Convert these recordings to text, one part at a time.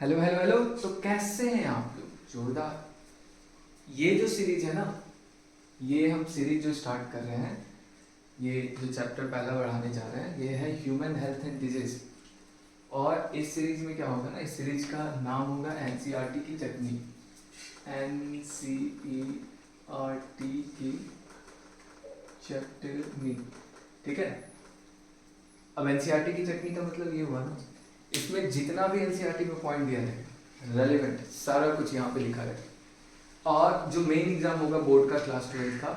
Hello hello hello. तो कैसे हैं आप लोग? जोरदार। ये जो सीरीज है ना, ये हम सीरीज जो स्टार्ट कर रहे हैं, ये जो चैप्टर पहला बढ़ाने जा रहे हैं, ये है ह्यूमन हेल्थ एंड डिजीज। और इस सीरीज में क्या होगा ना, इस सीरीज का नाम होगा एनसीईआरटी की चटनी। एनसीईआरटी की चटनी, ठीक है। अब एनसीईआरटी की चटनी का मतलब ये हुआ ना, इसमें जितना भी एनसीईआरटी में पॉइंट दिया है रेलिवेंट सारा कुछ यहाँ पे लिखा है। और जो मेन एग्जाम होगा बोर्ड का क्लास 12 का,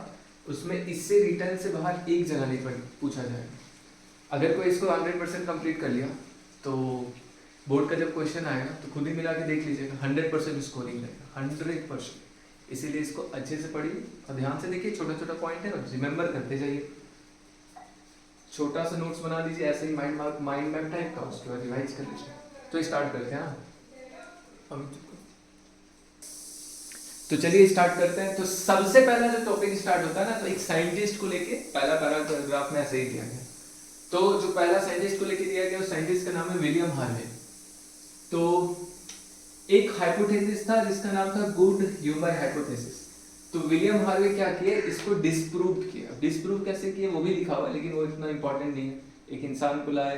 उसमें इससे रिटर्न से बाहर एक जगह नहीं पूछा जाएगा। अगर कोई इसको 100% कंप्लीट कर लिया तो बोर्ड का जब क्वेश्चन आएगा तो खुद ही मिला के देख लीजिएगा, 100% स्कोरिंग रहेगा, 100%। इसीलिए इसको अच्छे से पढ़िए और ध्यान से देखिए, छोटा छोटा पॉइंट है ना, रिमेंबर करते जाइए। छोटा सा नोट्स बना दीजिए ऐसे ही माइंड मैप टाइप का, उसके बाद रिवाइज कर लीजिए। तो स्टार्ट करते हैं ना। तो चलिए स्टार्ट करते हैं। तो सबसे पहला जो टॉपिक स्टार्ट होता है ना, तो एक साइंटिस्ट को लेके पहला पैराग्राफ में ऐसे ही दिया गया। तो जो पहला साइंटिस्ट को लेके दिया गया, उस साइंटिस्ट का नाम है विलियम हार्वे। तो एक हाइपोथेसिस था जिसका नाम था गुड ह्यूमर हाइपोथेसिस। तो विलियम हार्वे क्या किए, इसको डिस्प्रूव किया। डिस्प्रूव कैसे किए वो भी लिखा हुआ है, लेकिन वो इतना इंपॉर्टेंट नहीं है। एक इंसान को लाए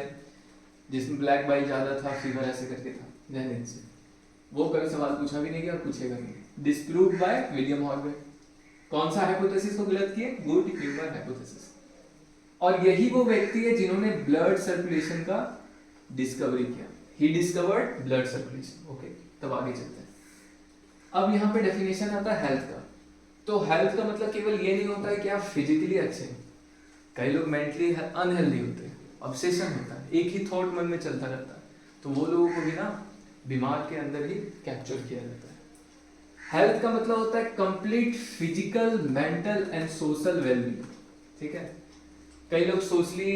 जिसमें ब्लैक बाइल ज्यादा था, फीवर ऐसे करके था, जहनीत से। वो कभी सवाल पूछा भी नहीं गया और पूछेगा नहीं। Disprove by William Harvey. कौन सा हाइपोथेसिस को गलत किए? Good humour hypothesis. और यही वो व्यक्ति है जिन्होंने ब्लड सर्कुलेशन का डिस्कवरी किया। He discovered blood circulation. Okay, तब आगे चलते हैं। अब यहाँ पे डेफिनेशन आता है हेल्थ का। तो हेल्थ का मतलब केवल ये नहीं होता है कि आप फिजिकली अच्छे हैं। कई लोग मेंटली अनहेल्दी होते हैं, ऑब्सेशन होता है, एक ही थॉट मन में चलता रहता है। तो वो लोगों को भी ना बीमार के अंदर ही कैप्चर किया जाता है। हेल्थ का मतलब होता है complete physical, mental and social wellbeing, ठीक है। कई लोग सोशली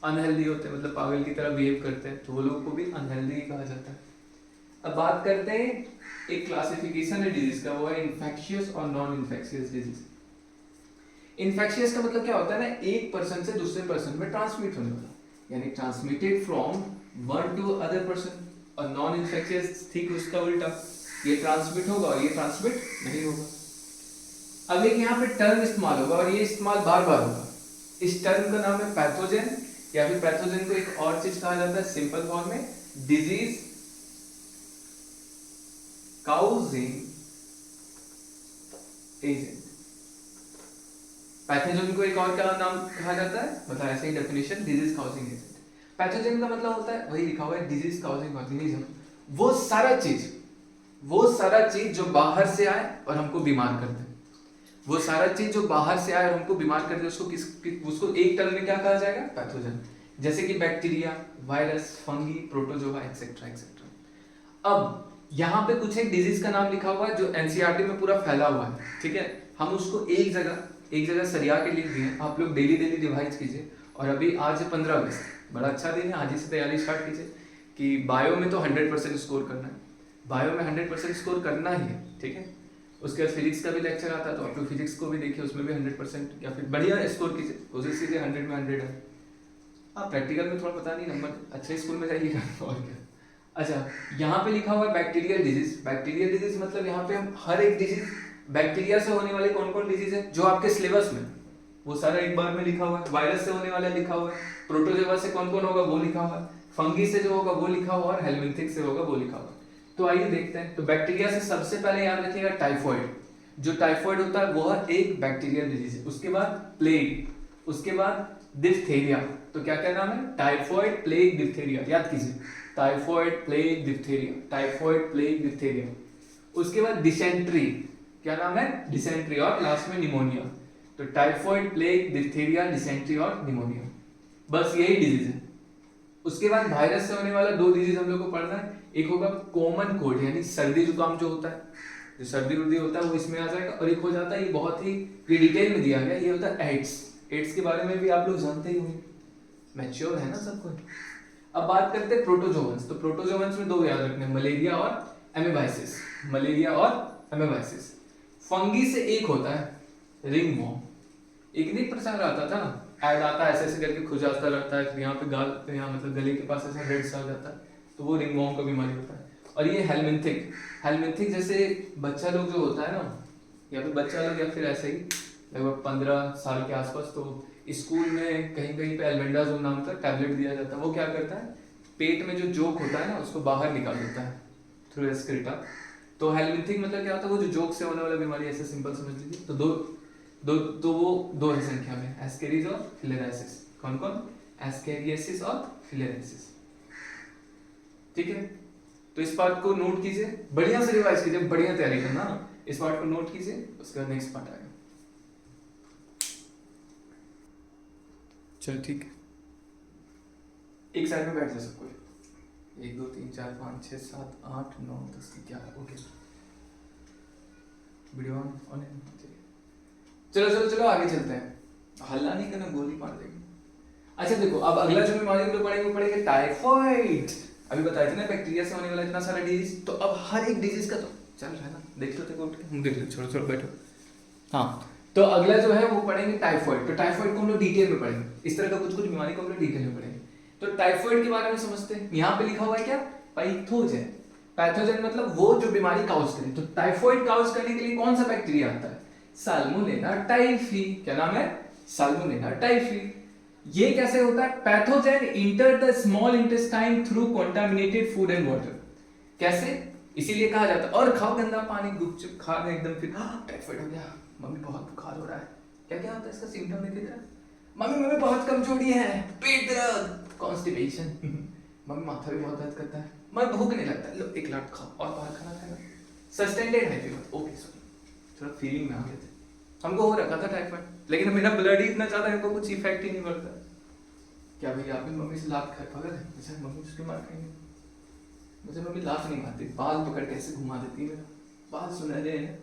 अनहेल्दी होते हैं, मतलब पागल की तरह बिहेव करते हैं, तो वो लोगों को भी अनहेल्दी कहा जाता है। अब बात करते हैं, एक क्लासिफिकेशन है डिजीज का, वो है इन्फेक्शियस और नॉन इन्फेक्शियस डिजीज। इन्फेक्शियस का मतलब क्या होता है ना, एक पर्सन से दूसरे पर्सन में ट्रांसमिट होने वाला, यानी transmitted from one two other person. और नॉन इन्फेक्शियस ठीक उसका उल्टा, ये ट्रांसमिट होगा और ये ट्रांसमिट नहीं होगा। अब एक यहाँ पे टर्म इस्तेमाल होगा और ये इस्तेमाल बार बार होगा। इस टर्म का नाम है पैथोजन, या फिर पैथोजन को एक और चीज कहा जाता है सिंपल फॉर्म में, डिजीज काउजिंग एजेंट। पैथोजन को एक और क्या नाम कहा जाता है, मतलब ऐसे ही definition, disease causing agent. Pathogen का मतलब होता है, वही लिखा हुआ है, डिजीज काउजिंग ऑर्गेनिज्म। वो सारा चीज जो बाहर से आए और हमको बीमार कर दे। वो सारा चीज जो बाहर से आए और हमको बीमार कर दे, उसको एक टर्म में क्या कहा जाएगा? पैथोजन। जैसे कि bacteria, virus, fungi, protozoa etcetera etcetera. अब यहाँ पे कुछ एक डिजीज का नाम लिखा हुआ है जो एनसीईआरटी में पूरा फैला हुआ है, ठीक है। हम उसको एक जगह सरिया के लिख दिए। आप लोग डेली डेली रिवाइज कीजिए। और अभी आज है 15 अगस्त, बड़ा अच्छा दिन है, आज ही से तैयारी स्टार्ट कीजिए कि बायो में तो 100% स्कोर करना है। बायो में 100% स्कोर करना ही है, ठीक है। उसके बाद फिजिक्स का भी लेक्चर आता है, तो आप लोग फिजिक्स को भी देखिए, उसमें भी 100% या फिर बढ़िया स्कोर कीजिए, कोशिश कीजिए 100 में 100 है। हाँ, प्रैक्टिकल में थोड़ा पता नहीं, नंबर अच्छे स्कूल में जाइएगा और क्या। अच्छा, यहाँ पे लिखा हुआ है बैक्टीरियल डिजीज। बैक्टीरियल डिजीज मतलब यहाँ पे हम हर एक डिजीज, बैक्टीरिया से होने वाले कौन कौन डिजीज है जो आपके सिलेबस में, वो सारा एक बार में लिखा हुआ है। वायरस से होने वाला लिखा हुआ है, प्रोटोजोआ से कौन कौन होगा वो लिखा हुआ है, फंगी से जो होगा वो लिखा हुआ है, और हेलमिंथिक से होगा वो लिखा हुआ है। तो आइए देखते हैं। तो बैक्टीरिया से सबसे पहले याद रखिएगा टाइफॉइड। जो टाइफॉइड होता है वह एक बैक्टीरियल डिजीज है। उसके बाद प्लेग, उसके बाद डिप्थेरिया। तो क्या क्या नाम है? Typhoid, plague, diphtheria. याद कीजिए, typhoid, plague, diphtheria, typhoid, plague, diphtheria. उसके बाद डिसेंट्री, क्या नाम है? डिसेंट्री। और लास्ट में निमोनिया। तो टाइफॉइड, प्लेग, डिप्थेरिया, डिसेंट्री और निमोनिया, बस यही डिजीज है। उसके बाद वायरस से होने वाला दो डिजीज हम लोग को पढ़ना है। एक होगा कॉमन कोल्ड, यानी सर्दी जुकाम जो होता है, जो सर्दी उर्दी होता है वो इसमें आ जाएगा। और एक हो जाता है, ये बहुत ही डिटेल में दिया गया, ये होता है एड्स। एड्स के बारे में भी आप लोग जानते ही होंगे, मैच्योर है ना सबको। अब बात करते हैं प्रोटोजोवंस। तो प्रोटोजोवंस में दो याद रखने, मलेरिया और एमेबाइसिस। मलेरिया और एमेबाइसिस। फंगी से एक होता है रिंग वॉर्म। एक नहीं प्रचार आता था ना, ऐड आता है, ऐसे ऐसे करके खुजाता रहता है, यहाँ पे गाल पे, यहाँ मतलब गले के पास ऐसा रेड सा हो जाता है, तो वो रिंग वॉर्म का बीमारी होता है। और ये हेलमिंथिक, हेलमिंथिक जैसे बच्चा लोग जो होता है ना, या फिर बच्चा लोग या फिर ऐसे ही लगभग 15 साल के आसपास, तो स्कूल में कहीं कहीं पे एल्बेंडाजोल नाम का टैबलेट दिया जाता है। वो क्या करता है, पेट में जो जोक होता है ना उसको बाहर निकाल देता है थ्रू एस्क्रेटा। तो हेलमिंथिक मतलब क्या होता है, वो जो जोक से होने वाला बीमारी, ऐसे सिंपल समझ लीजिए। तो वो दो है संख्या में, एस्केरिस और फिलेराइसिस। कौन कौन, एस्केरियासिस और फिलेराइसिस। ठीक है, तो इस पार्ट को नोट कीजिए, बढ़िया से रिवाइज कीजिए, बढ़िया तैयारी करना। इस पार्ट को नोट कीजिए, उसके बाद नेक्स्ट पार्ट आएगा। चल ठीक है, एक साइड में बैठ जाए सब कोई। 1 2 3 4 5 6 7 8 9 10 11। ओके, वीडियो ऑन है। चलो चलो चलो आगे चलते हैं, हल्ला नहीं करना, गोली मार देंगे। अच्छा देखो, अब अगला जो बीमारी हम लोग पढ़ेंगे वो पढ़ेंगे टाइफॉइड। अभी बताया था ना बैक्टीरिया से होने वाला इतना सारा डिजीज, तो अब हर एक डिजीज का तो चल रहा है ना, देख लो देखो, हम देख लो, छोड़ो छोड़ो बैठो। हाँ, तो अगला जो है वो पढ़ेंगे टाइफॉइड। तो टाइफॉइड को हम लोग डिटेल में पढ़ेंगे, इस तरह का कुछ कुछ बीमारी को हम लोग डिटेल में पढ़ेंगे। तो टाइफॉइड के बारे में समझते हैं। यहाँ पे लिखा हुआ है क्या, पैथोजन। पैथोजन मतलब वो जो बीमारी काउज करे। तो टाइफॉइड काउज करने के लिए कौन सा बैक्टीरिया आता है, साल्मोनेला टाइफी। क्या नाम है, साल्मोनेला टाइफी। ये कैसे होता है, pathogen enter the small intestine through contaminated food and water. कैसे, इसीलिए कहा जाता है और खाओ गंदा पानी, गुपचुप खा गए एकदम, फिर टाइफाइड हो गया, मम्मी बहुत बुखार हो रहा है। क्या क्या होता है इसका सिम्टम देखे जरा, मम्मी बहुत कमजोरी है, पेट दर्द, कॉन्स्टिपेशन, मम्मी माथा भी बहुत दर्द करता है, मैं भूख नहीं लगता, लो एक लाट खाओ और बाहर खाना खाएगा, सस्टेंडेड है फीवर। ओके सॉरी, थोड़ा फीलिंग में आ गए थे, हमको हो रखा था टाइफाइड, लेकिन मेरा ब्लड ही इतना ज्यादा है, हमको कुछ इफेक्ट ही नहीं पड़ता। क्या भैया आपने मम्मी से लात खा पागल है, अच्छा मम्मी उसके मार खाएंगे, मुझे मम्मी लात नहीं मारती, बाल पकड़ के ऐसे घुमा देती है, मेरा बाल सुनहरे हैं।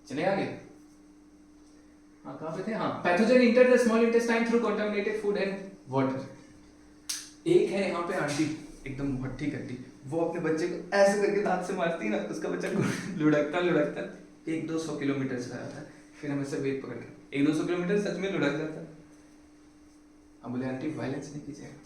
चले आगे, हाँ कहाँ पे थे, हाँ pathogen enter the small intestine through contaminated food and water. एक है यहाँ पे आंटी एकदम भट्टी कट्टी, वो अपने बच्चे को ऐसे करके दांत से मारती है ना, उसका बच्चा लुढ़कता लुढ़कता 100-200 किलोमीटर चला जाता है, फिर हम ऐसे वेट पकड़ के 100-200 किलोमीटर सच में लुढ़क जाता है। अब बोले आंटी वायलेंस नहीं कीजिएगा,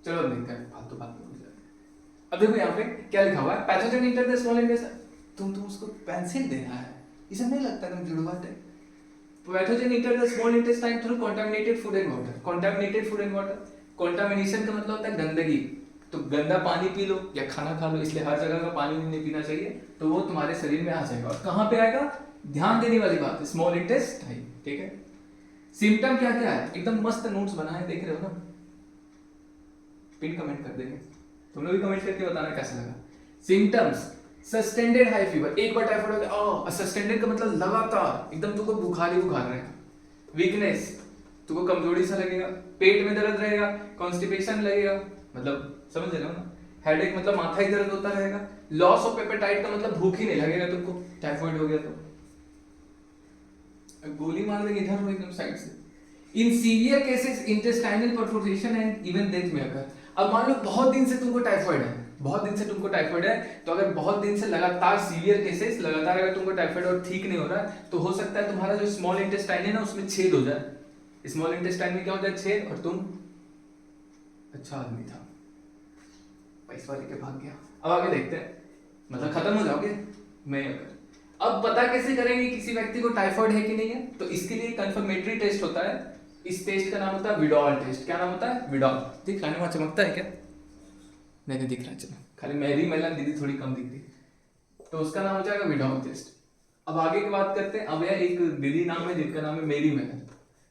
चलो अब देखते हैं, फालतू बात में जाते हैं। अब देखो यहाँ पे क्या लिखा हुआ है, pathogen enter the small intestine. तुम उसको पेंसिल दे रहा है, इसे नहीं लगता तुम जुड़वाते। Pathogen enter the small intestine through contaminated food and water. Contaminated food and water, contamination का मतलब होता है गंदगी, तो गंदा पानी पी लो या खाना खा लो, इसलिए हर जगह का पानी नहीं पीना चाहिए, तो वो तुम्हारे शरीर में आ जाएगा। और कहाँ पे आएगा, ध्यान देने वाली बात है, स्मॉल इंटेस्टाइन। ठीक है, सिम्टम क्या क्या है, एकदम मस्त नोट्स बनाए, देख रहे हो ना, पिन कमेंट कर देंगे, तुम लोग भी कमेंट करके बताना कैसा लगा। सिम्टम्स, सस्टेंडेड हाई फीवर, एक बार टाइफाइड हो गया, सस्टेंडेड का मतलब लगातार एकदम तुमको बुखार ही बुखार रहेगा। वीकनेस, तुमको कमजोरी सा लगेगा, पेट में दर्द रहेगा, कॉन्स्टिपेशन लगेगा, मतलब समझ रहे हो ना, हेडेक मतलब माथा ही दर्द होता रहेगा। लॉस ऑफ एपेटाइट का मतलब भूख ही नहीं लगेगा तुमको, टाइफाइड हो गया तो गोली मार देंगे इधर हो एकदम साइड से। इन severe cases intestinal perforation and even death में अगर, अब मान लो बहुत दिन से तुमको टाइफाइड है, बहुत दिन से तुमको टाइफाइड है, तो अगर बहुत दिन से लगातार सीवियर केसेस लगातार अगर तुमको टाइफाइड और ठीक नहीं हो रहा है, तो हो सकता है तुम्हारा जो स्मॉल इंटेस्टाइन है ना उसमें छेद हो जाए। स्मॉल इंटेस्टाइन में क्या हो जाए, छेद, और तुम अच्छा आदमी था, पैसा लेके भाग गया। अब आगे देखते हैं, मतलब खत्म हो जाओगे मैं अगर। अब पता कैसे करेंगे किसी व्यक्ति को टाइफाइड है कि नहीं है, तो इसके लिए कंफर्मेटरी टेस्ट होता है। इस टेस्ट का नाम होता है विडॉल टेस्ट। क्या नाम होता है, विडॉल। दिख रहा है वहां चमकता है क्या, नहीं दिख रहा है, चलो खाली मेरी मेलन दीदी थोड़ी कम दिख रही, तो उसका नाम हो जाएगा विडॉल टेस्ट। अब आगे की बात करते हैं। अब यह एक दीदी नाम है जिनका नाम है मेरी मेलन,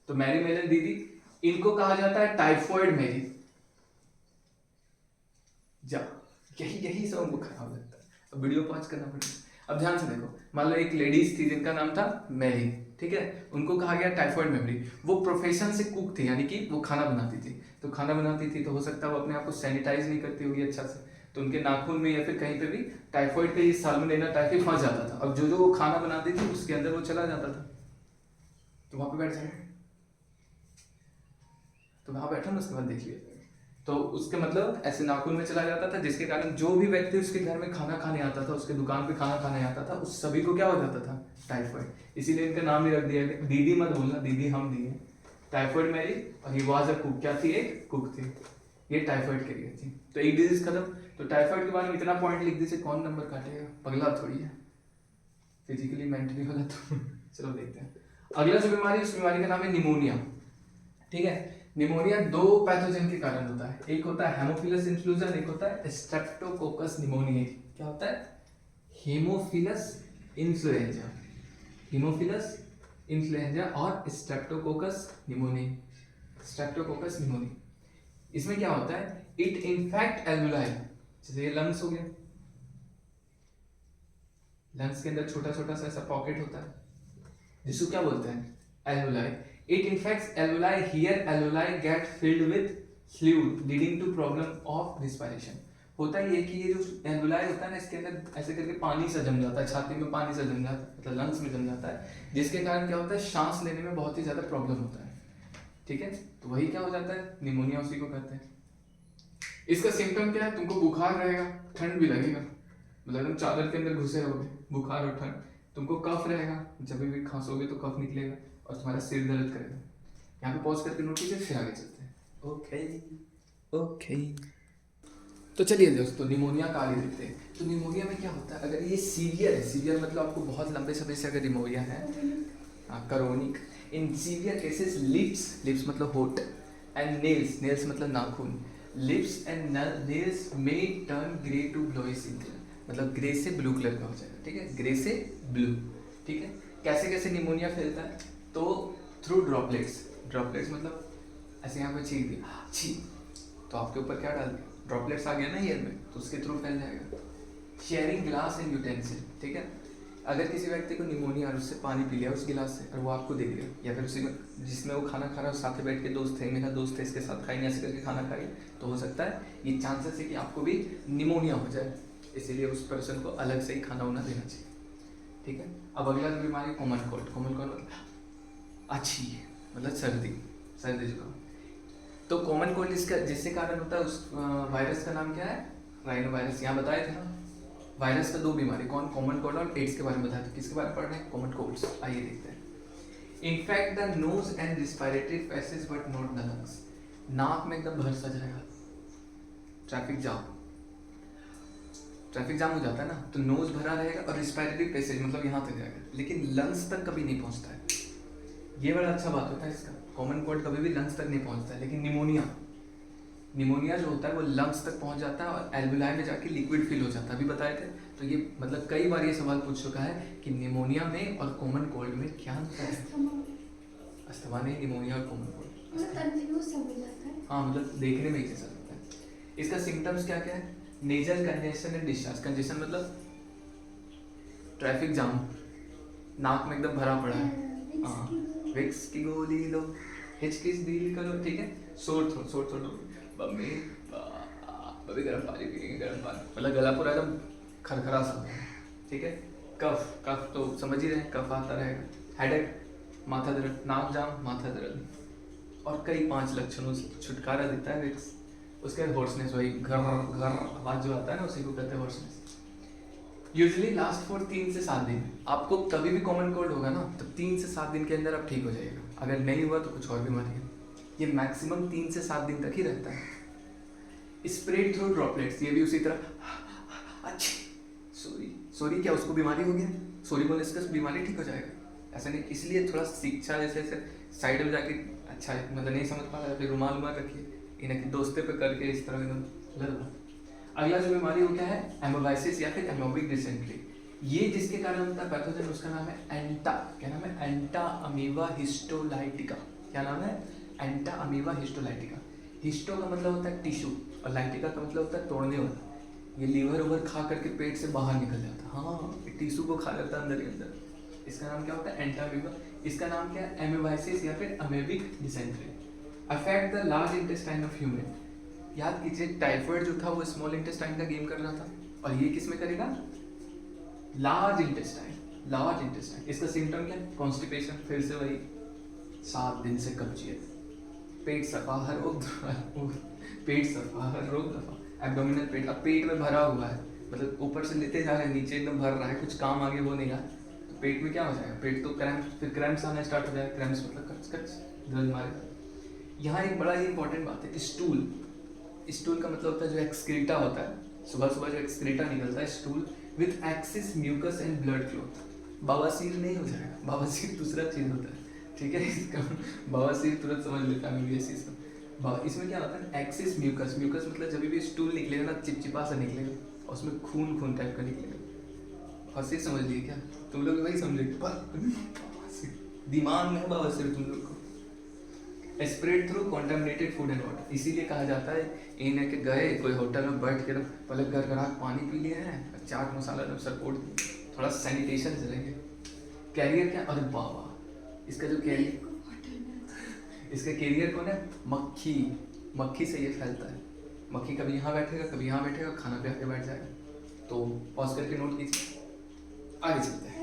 तो मैरी मेलन दीदी, इनको कहा जाता है टाइफाइड मेरी। जा यही सब हमको खराब लगता है, अब वीडियो पॉज करना पड़ेगा। अब ध्यान से देखो, मान लो एक लेडीज थी जिनका नाम था मैरी, ठीक है, उनको कहा गया टाइफाइड मेमोरी। वो प्रोफेशन से कुक थी, यानी कि वो खाना बनाती थी, तो खाना बनाती थी तो हो सकता है वो अपने आप को सैनिटाइज नहीं करती होगी अच्छा से, तो उनके नाखून में या फिर कहीं पे भी टाइफाइड का ये साल्मोनेला टाइफी फंस जाता था। अब जो वो खाना बनाती थी उसके अंदर वो चला जाता था, तो वहां पे बैठ जाए, तो वहां बैठो ना, उसके बाद देख लिया, तो उसके मतलब ऐसे नाखून में चला जाता था, जिसके कारण जो भी व्यक्ति उसके घर में खाना खाने आता था, उसके दुकान पे खाना खाने आता था, उस सभी को क्या हो जाता था, टाइफाइड। इसीलिए इनका नाम ही रख दिया गया। दीदी मत बोलना, दीदी हम दी है, टाइफाइड मैरी, और ही वाज अ कुक। क्या थी, एक कुक थी। ये टाइफाइड के लिए थी। तो एक डिजीज खत्म। तो टाइफाइड के बारे में इतना पॉइंट लिख दीजिए, कौन नंबर काटेगा, पगला थोड़ी है, फिजिकली मेंटली वाला तो चलो देखते हैं। अगला जो बीमारी, उस बीमारी का नाम है निमोनिया। ठीक है, निमोनिया 2 पैथोजन के कारण होता है, एक होता है हेमोफिलस इन्फ्लुएंजा, एक होता है स्ट्रेप्टोकोकस निमोनियाई। क्या होता है? हेमोफिलस इन्फ्लुएंजा, हेमोफिलस इन्फ्लुएंजा और स्ट्रेप्टोकोकस निमोनियाई, स्ट्रेप्टोकोकस निमोनियाई। इसमें क्या होता है? इट इन्फेक्ट एल्वुलाई, जैसे ये लंग्स हो गया, लंग्स के अंदर छोटा छोटा सा ऐसा पॉकेट होता है जिसको क्या बोलते हैं? Alveoli. It infects alveoli, here alveoli get filled with fluid leading to problem of respiration. होता है ये कि ये जो एल्वुलाई होता है ना, इसके अंदर ऐसे करके पानी सा जम जाता है, छाती में पानी सा जम जाता है, मतलब लंग्स में जम जाता है, जिसके कारण क्या होता है? सांस लेने में बहुत ही ज्यादा प्रॉब्लम होता है। ठीक है, तो वही क्या हो जाता है? निमोनिया उसी को कहते हैं। इसका सिम्टम क्या है? तुमको बुखार रहेगा, ठंड भी लगेगा, मतलब तुम चादर के अंदर घुसे रहोगे, बुखार और ठंड। तुमको कफ रहेगा, जब भी खांसोगे तो कफ निकलेगा और तुम्हारा सिर दर्द करेगा। यहाँ पे पॉज करके नोट कीजिए, फिर आगे चलते हैं। ओके, तो चलिए दोस्तों, निमोनिया का आगे देखते हैं। तो निमोनिया में क्या होता है? अगर ये सीवियर है, सीवियर मतलब आपको बहुत लंबे समय से अगर निमोनिया है, chronic, in severe cases lips मतलब होठ, एंड नेल्स मतलब नाखून, लिप्स एंड नेल्स में turn grey to bluish in colour, मतलब ग्रे से ब्लू कलर का हो जाएगा। ठीक है, ग्रे से ब्लू। ठीक है, कैसे कैसे निमोनिया फैलता है? तो थ्रू ड्रॉपलेट्स, ड्रॉपलेट्स मतलब ऐसे यहाँ पे छींक दिया, छी, तो आपके ऊपर क्या डाल दिया? ड्रॉपलेट्स आ गया ना एयर में, तो उसके थ्रू फैल जाएगा। Sharing glass and utensil. ठीक है, अगर किसी व्यक्ति को निमोनिया और उससे पानी पी लिया उस गिलास से और वो आपको दे दिया, या फिर उसी को जिसमें वो खाना खा रहा है साथ में बैठ के दोस्त थे, मेरा दोस्त है, इसके साथ खाएंगे, ऐसे करके खाना खाएंगे, तो हो सकता है ये चांसेस है कि आपको भी निमोनिया हो जाए, इसीलिए उस पर्सन को अलग से ही खाना वाना देना चाहिए। ठीक है, अब अगला जो बीमारी कॉमन कोल्ड। कॉमन कोल्ड मतलब अच्छी मतलब सर्दी जुकाम। तो कॉमन कोल्ड जिससे कारण होता है, उस वायरस का नाम क्या है? Rhino virus. यहाँ बताए थे ना, वायरस का 2 बीमारी, कौन? कॉमन कोल्ड और एड्स के बारे में बताया था। किसके बारे में पढ़ रहे हैं? Common colds. आइए देखते हैं। Infect the nose and respiratory passage but not the lungs. नाक में एकदम भर सा जाएगा, ट्रैफिक जाम हो जाता है ना, तो नोज भरा रहेगा और रिस्पिरेटरी पैसेज मतलब यहाँ तक जाएगा, लेकिन लंग्स तक कभी नहीं पहुँचता है। ये बड़ा अच्छा बात होता है इसका, कॉमन कोल्ड कभी भी लंग्स तक नहीं पहुँचता है, लेकिन निमोनिया जो होता है वो लंग्स तक पहुंच जाता है और एल्वुलाई में जाके लिक्विड फिल हो जाता है। अभी बताए थे, तो ये मतलब कई बार ये सवाल पूछ चुका है कि निमोनिया में और कॉमन कोल्ड में क्या अंतर है? अस्थमा नहीं, निमोनिया और कॉमन कोल्ड हाँ, मतलब देखने में एक जैसा लगता है। इसका सिम्टम्स क्या क्या है? Nasal congestion and discharge. Congestion मतलब ट्रैफिक जाम, नाक में एकदम भरा पड़ा है, हाँ, विक्स की गोली लो, हिचकिच डील करो। ठीक है, शोर थ्रोट मम्मी गर्म पानी पिएंगे, गर्म पानी, मतलब गला पूरा एकदम खरखरा सा। ठीक है, कफ तो समझ ही रहे हैं, कफ आता रहेगा, हेडेक, माथा दर्द, नाक जाम, माथा दर्द, और कई 5 लक्षणों से छुटकारा देता है विक्स। उसके बाद हॉर्सनेस, वही घर आवाज जो आता है ना, उसी को कहते हैं हॉर्सनेस। यूजुअली लास्ट फॉर 3 से 7 दिन। आपको कभी भी कॉमन कोल्ड होगा ना, तो 3 से 7 दिन के अंदर आप ठीक हो जाएगा। अगर नहीं हुआ तो कुछ और बीमारी है, ये मैक्सिमम 3 से 7 दिन तक ही रहता है। स्प्रेड थ्रू ड्रॉपलेट्स, ये भी उसी तरह। अच्छी सॉरी क्या उसको बीमारी हो गया, सॉरी बोलने से बीमारी ठीक हो जाएगा ऐसा नहीं। इसलिए थोड़ा शिक्षा जैसे साइड में जाके अच्छा मतलब नहीं समझ पा रहा है, फिर रुमाल रखिए, इन्हें दोस्ते पे करके इस तरह एकदम। अगला जो बीमारी हो क्या है? एमोबाइसिस या फिर एमोबिक डिसेंट्री। ये जिसके कारण होता है पैथोजन, उसका नाम है एंटा, क्या नाम है? एंटा अमीबा हिस्टोलाइटिका। क्या नाम है? एंटा अमीबा हिस्टोलाइटिका। हिस्टो का मतलब होता है टिश्यू और लाइटिका का मतलब होता है तोड़ने वाला। ये लीवर ओवर खा करके पेट से बाहर निकल जाता है, हाँ, टिश्यू को खा लेता है अंदर के अंदर। इसका नाम क्या होता है? एंटा अमीबा। इसका नाम क्या है? एमोबाइसिस या फिर amoebic dysentery. Affect the large intestine of human. याद कीजिए, टाइफाइड जो था वो स्मॉल इंटेस्टाइन का गेम कर रहा था, और ये किस में करेगा? Large intestine. इसका सिम्टम क्या है? कॉन्स्टिपेशन, फिर से वही 7 दिन से कब्जियत, पेट सफा, हर रोग दफा, एब्डोमिनल पेट। अब पेट में भरा हुआ है, मतलब ऊपर से लेते जा रहे हैं, नीचे एकदम भर रहा है, कुछ काम आगे वो नहीं रहा, तो पेट में क्या हो जाएगा? पेट तो क्रैम्प्स, फिर क्रैम्प्स आना स्टार्ट हो जाएगा। क्रैम्प्स मतलब कच दर्द मारेगा। यहाँ एक बड़ा ही इंपॉर्टेंट बात है, स्टूल। स्टूल का मतलब होता है जो एक्सक्रीटा होता है, सुबह सुबह जो एक्सक्रीटा निकलता है stool with excess mucus and blood clot. बवासीर नहीं हो जाएगा, बवासीर दूसरा चीज होता है, ठीक है। इसका बवासीर तुरंत समझ लेता है MBBS इसका। इसमें क्या होता है एक्सिस म्यूकस, म्यूकस मतलब जब भी स्टूल निकलेगा ना चिपचिपा सा निकलेगा और उसमें खून खून टाइप का निकलेगा। बवासीर समझ लिए क्या तुम लोग? वही समझे दिमाग में है बवासीर तुम लोग को। Spread through contaminated food and water, इसीलिए कहा जाता है इन्हें कि गए कोई होटल में बैठ के पहले गरगरात पानी पी लिए हैं, चाट मसाला जब सपोर्ट थोड़ा सैनिटेशन चलेंगे। कैरियर क्या? अरे बाबा इसका जो कैरियर, इसका कैरियर कौन है? मक्खी। मक्खी से ये फैलता है। मक्खी कभी यहाँ बैठेगा कभी यहाँ बैठेगा, खाना पे आके बैठ जाएगा। तो पॉज करके नोट कीजिए, आगे चलते हैं।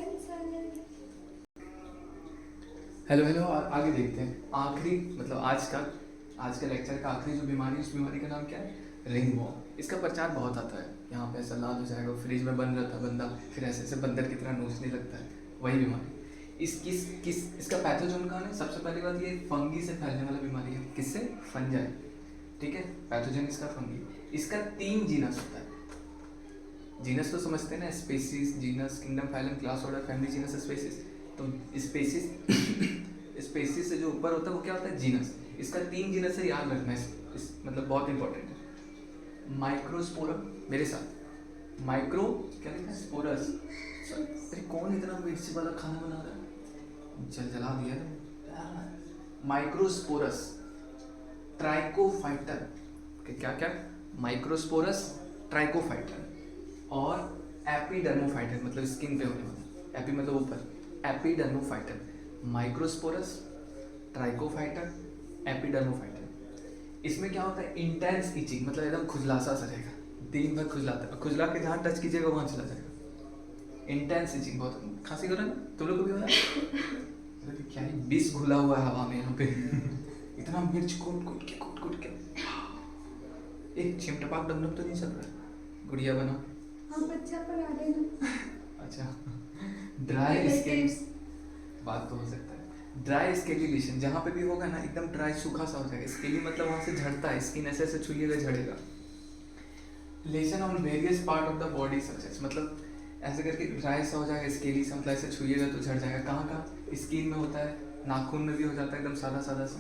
हेलो आगे देखते हैं। आखिरी मतलब आज का लेक्चर का आखिरी जो बीमारी, उस बीमारी का नाम क्या है? रिंगवॉर्म। इसका प्रचार बहुत आता है, यहाँ पे ऐसा लाल हो जाएगा, फ्रिज में बंद रहता है बंदा, फिर ऐसे ऐसे बंदर की तरह नोचने लगता है, वही बीमारी। इसका पैथोजन कौन है? सबसे पहली बात ये फंगी से फैलने वाला बीमारी है। किससे? फंजाई, ठीक है। पैथोजन इसका फंगी। इसका 3 जीनस होता है। जीनस तो समझते हैं ना, species, genus, kingdom, phylum, class, order, family, genus, species. तो स्पेसीज से जो ऊपर होता है वो क्या होता है? जीनस। इसका 3 जीनस है, याद रखना है, मतलब बहुत इंपॉर्टेंट है। माइक्रोस्पोरम, मेरे साथ माइक्रो क्या लिखा है? स्पोरस। अरे कौन इतना मिर्ची वाला खाना बना रहा है? जला दिया तो। माइक्रोस्पोरस, ट्राइकोफाइटर, क्या क्या? माइक्रोस्पोरस, ट्राइकोफाइटर और एपिडर्मोफाइटर, मतलब स्किन पे होने वाला। एपी मतलब ऊपर, एपिडर्मोफाइटर। माइक्रोस्पोरस, ट्राइकोफाइटर, एपिडर्मोफाइटर। इसमें क्या होता है? इंटेंस इचिंग, मतलब एकदम खुजलासा सा रहेगा, दिन भर खुजलाता है, खुजला के जहाँ टच कीजिएगा वहाँ चला जाएगा। इंटेंस इचिंग, बहुत खांसी करो ना, तुम लोग को भी हो रहा है? क्या है, विष घुला हुआ है हवा में यहाँ पे। इतना मिर्च कूट के एक चिमटपाक डमडम तो नहीं चल रहा है? गुड़िया बना, हाँ बच्चा बना रहे हैं। अच्छा। ड्राई स्किन, बात तो हो सकता है। ड्राई स्केलिलेशन, जहाँ पे भी होगा ना एकदम ड्राई सूखा सा हो जाएगा। स्केली मतलब वहाँ से झड़ता है, स्किन ऐसे ऐसे छुइएगा झड़ेगा। Lesion on various part of the body such, मतलब ऐसे करके ड्राई सा हो जाएगा, स्केली सा, मतलब ऐसे छुइएगा तो झड़ जाएगा। कहाँ कहाँ? स्किन में होता है, नाखून में भी हो जाता है, एकदम सादा सादा सा।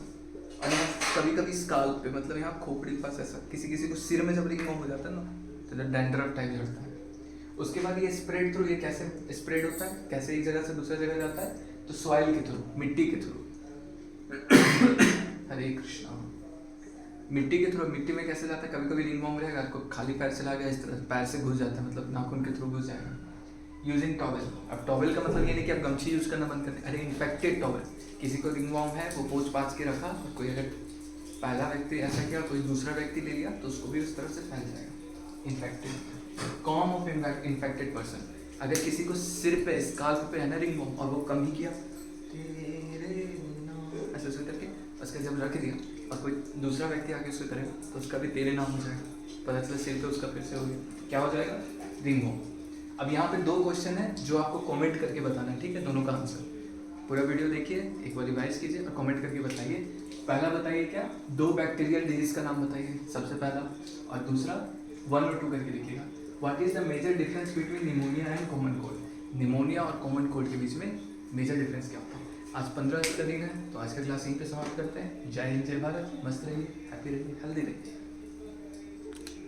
और कभी कभी स्काल्प पे, मतलब यहाँ खोपड़ी पास ऐसा, किसी को सिर में जब रिंगवॉर्म हो जाता है ना तो डैंड्रफ टाइप झड़ता है। उसके बाद ये स्प्रेड थ्रू, ये कैसे स्प्रेड होता है? कैसे एक जगह से दूसरी जगह जाता है? तो सॉइल के थ्रू, मिट्टी के थ्रू। हरे कृष्णा। मिट्टी के थ्रू, मिट्टी में कैसे जाता है? कभी कभी रिंगवॉर्म रहेगा, आपको खाली पैर चला गया इस तरह, पैर से घुस जाता है, मतलब नाखून के थ्रू घुस जाएगा। यूजिंग टॉवल, अब टॉवल का मतलब ये नहीं कि आप गमछी यूज करना बंद करें। अरे इन्फेक्टेड टॉवल, किसी को रिंगवॉर्म है वो पोंछ पाछ के रखा, और कोई अगर पहला व्यक्ति ऐसा किया, कोई दूसरा व्यक्ति ले लिया तो उसको भी उस तरह से फैल जाएगा। Infected, com of infected person, अगर किसी को सिर पे, स्काल्प पे है ना रिंगवॉर्म और वो कम ही किया ऐसे ऐसे करके, उसका जब रख दिया और कोई दूसरा व्यक्ति आके उससे करेगा तो उसका भी तेरे नाम हो जाएगा, पता चला सिर पे उसका फिर से हो गया, क्या हो जाएगा? रिंगवॉर्म। अब यहाँ पे 2 क्वेश्चन है जो आपको कमेंट करके बताना है, ठीक है, दोनों का आंसर। पूरा वीडियो देखिए, एक बार रिवाइज कीजिए और कमेंट करके बताइए। पहला बताइए क्या? 2 बैक्टीरियल डिजीज का नाम बताइए सबसे पहला, और दूसरा 1 और 2 करके लिखिएगा। What is the major difference between pneumonia and common cold? Pneumonia और कॉमन कोल्ड के बीच में मेजर डिफरेंस क्या होता है? आज 15 अगस्त का दिन है, तो आज का क्लास यहीं पे समाप्त करते हैं। जय हिंद, जय भारत, मस्त रहिए, हैप्पी रहिए, हेल्दी रहिए।